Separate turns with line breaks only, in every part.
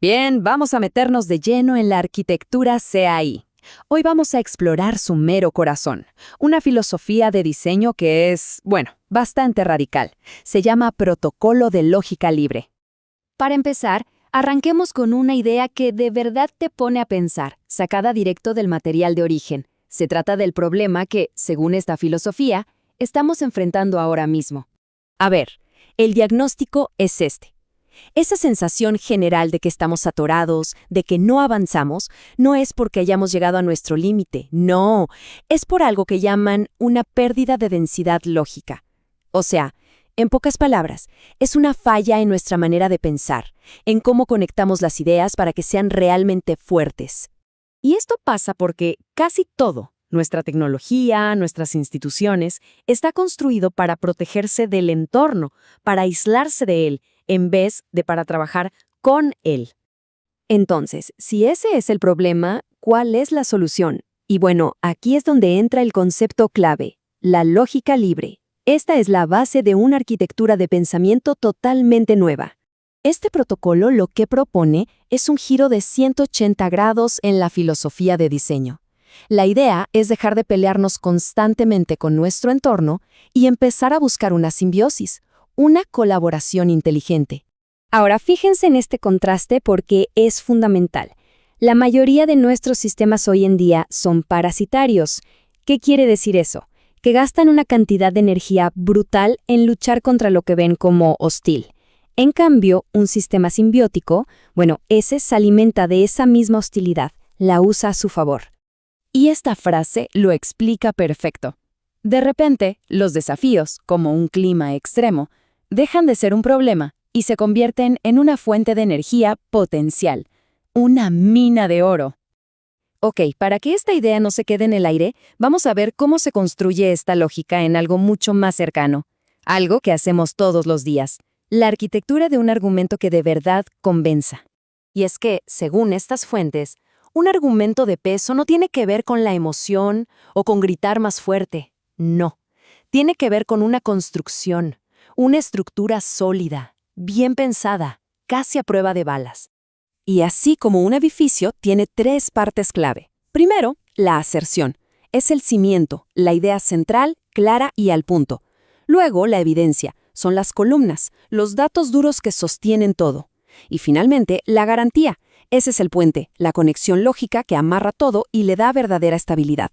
Bien, vamos a meternos de lleno en la arquitectura CAI. Hoy vamos a explorar su mero corazón, una filosofía de diseño que es, bueno, bastante radical. Se llama Protocolo de Lógica Libre.
Para empezar, arranquemos con una idea que de verdad te pone a pensar, sacada directo del material de origen. Se trata del problema que, según esta filosofía, estamos enfrentando ahora mismo.
A ver, el diagnóstico es este. Esa sensación general de que estamos atorados, de que no avanzamos, no es porque hayamos llegado a nuestro límite, no, es por algo que llaman una pérdida de densidad lógica. O sea, en pocas palabras, es una falla en nuestra manera de pensar, en cómo conectamos las ideas para que sean realmente fuertes.
Y esto pasa porque casi todo, nuestra tecnología, nuestras instituciones, está construido para protegerse del entorno, para aislarse de él, en vez de para trabajar con él. Entonces, si ese es el problema, ¿cuál es la solución? Y bueno, aquí es donde entra el concepto clave, la lógica libre. Esta es la base de una arquitectura de pensamiento totalmente nueva. Este protocolo lo que propone es un giro de 180 grados en la filosofía de diseño. La idea es dejar de pelearnos constantemente con nuestro entorno y empezar a buscar una simbiosis, una colaboración inteligente.
Ahora, fíjense en este contraste porque es fundamental. La mayoría de nuestros sistemas hoy en día son parasitarios. ¿Qué quiere decir eso? Que gastan una cantidad de energía brutal en luchar contra lo que ven como hostil. En cambio, un sistema simbiótico, ese se alimenta de esa misma hostilidad, la usa a su favor.
Y esta frase lo explica perfecto. De repente, los desafíos, como un clima extremo, dejan de ser un problema y se convierten en una fuente de energía potencial, una mina de oro. Ok, para que esta idea no se quede en el aire, vamos a ver cómo se construye esta lógica en algo mucho más cercano, algo que hacemos todos los días, la arquitectura de un argumento que de verdad convenza. Y es que, según estas fuentes, un argumento de peso no tiene que ver con la emoción o con gritar más fuerte, no, tiene que ver con una construcción, una estructura sólida, bien pensada, casi a prueba de balas. Y así como un edificio tiene 3 partes clave. Primero, la aserción. Es el cimiento, la idea central, clara y al punto. Luego, la evidencia. Son las columnas, los datos duros que sostienen todo. Y finalmente, la garantía. Ese es el puente, la conexión lógica que amarra todo y le da verdadera estabilidad.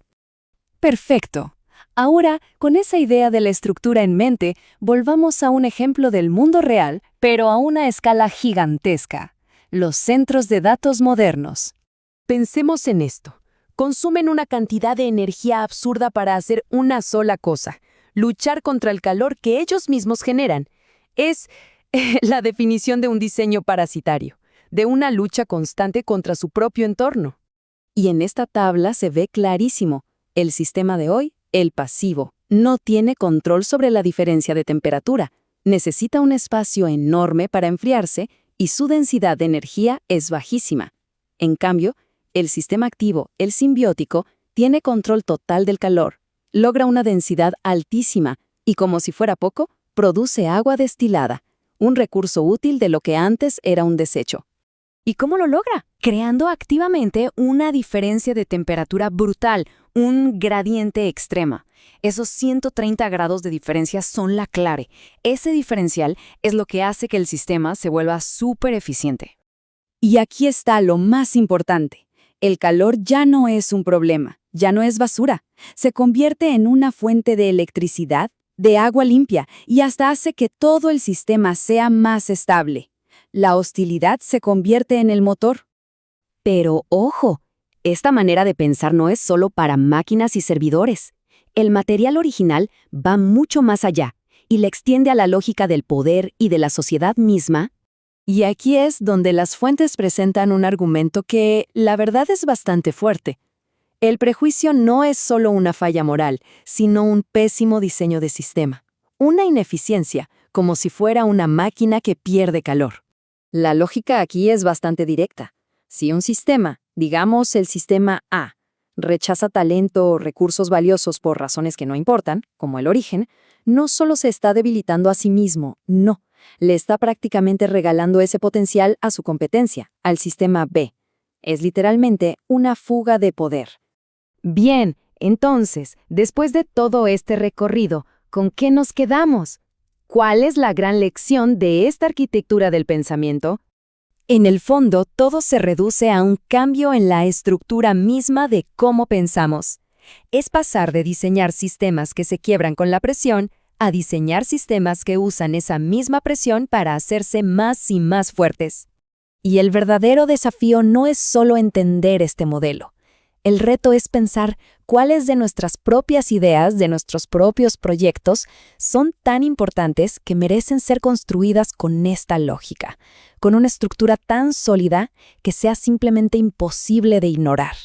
Perfecto. Ahora, con esa idea de la estructura en mente, volvamos a un ejemplo del mundo real, pero a una escala gigantesca. Los centros de datos modernos. Pensemos en esto. Consumen una cantidad de energía absurda para hacer una sola cosa, luchar contra el calor que ellos mismos generan. Es la definición de un diseño parasitario, de una lucha constante contra su propio entorno. Y en esta tabla se ve clarísimo, el sistema de hoy, el pasivo, no tiene control sobre la diferencia de temperatura, necesita un espacio enorme para enfriarse y su densidad de energía es bajísima. En cambio, el sistema activo, el simbiótico, tiene control total del calor, logra una densidad altísima y, como si fuera poco, produce agua destilada, un recurso útil de lo que antes era un desecho. ¿Y cómo lo logra? Creando activamente una diferencia de temperatura brutal, un gradiente extrema. Esos 130 grados de diferencia son la clave. Ese diferencial es lo que hace que el sistema se vuelva súper eficiente. Y aquí está lo más importante. El calor ya no es un problema, ya no es basura. Se convierte en una fuente de electricidad, de agua limpia y hasta hace que todo el sistema sea más estable. La hostilidad se convierte en el motor. Pero ojo, esta manera de pensar no es solo para máquinas y servidores. El material original va mucho más allá y le extiende a la lógica del poder y de la sociedad misma. Y aquí es donde las fuentes presentan un argumento que, la verdad, es bastante fuerte. El prejuicio no es solo una falla moral, sino un pésimo diseño de sistema. Una ineficiencia, como si fuera una máquina que pierde calor. La lógica aquí es bastante directa. Si un sistema, digamos el sistema A, rechaza talento o recursos valiosos por razones que no importan, como el origen, no solo se está debilitando a sí mismo, no, Le está prácticamente regalando ese potencial a su competencia, al sistema B. Es literalmente una fuga de poder.
Bien, entonces, después de todo este recorrido, ¿con qué nos quedamos? ¿Cuál es la gran lección de esta arquitectura del pensamiento?
En el fondo, todo se reduce a un cambio en la estructura misma de cómo pensamos. Es pasar de diseñar sistemas que se quiebran con la presión a diseñar sistemas que usan esa misma presión para hacerse más y más fuertes. Y el verdadero desafío no es solo entender este modelo. El reto es pensar cuáles de nuestras propias ideas, de nuestros propios proyectos, son tan importantes que merecen ser construidas con esta lógica, con una estructura tan sólida que sea simplemente imposible de ignorar.